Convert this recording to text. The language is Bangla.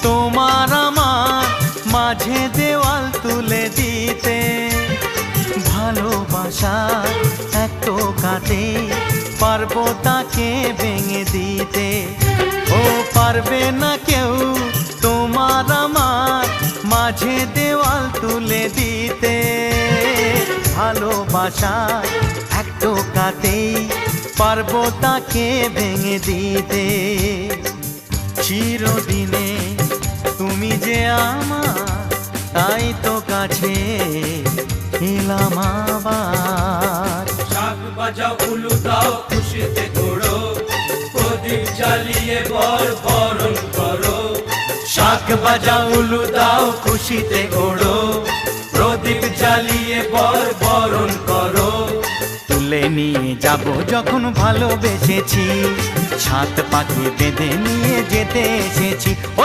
তোমার আমার মাঝে দেওয়াল তুলে দিতে। ভালোবাসা এক টোকাতে পারবো তাকে ভেঙে দিতে। ও পারবে না কেউ তোমার আমার মাঝে দেওয়াল তুলে দিতে। ভালোবাসা এক টোকাতেই পারবো তাকে ভেঙে দিতে। চিরদিনে তুমি যে আমার, তাই তো কাছে এলাম আবার। শাক বাজাও উলু দাও খুশিতে ঘোড়ো, প্রদীপ জ্বালিয়ে বরণ করো। শাক বাজাও উলু দাও খুশিতে ঘোড়ো, প্রদীপ জ্বালিয়ে বরণ করো। তুলে নিয়ে যাব যখন ভালোবেসেছি, ছাদ পাখি বেঁধে নিয়ে যেতে এসেছি। ও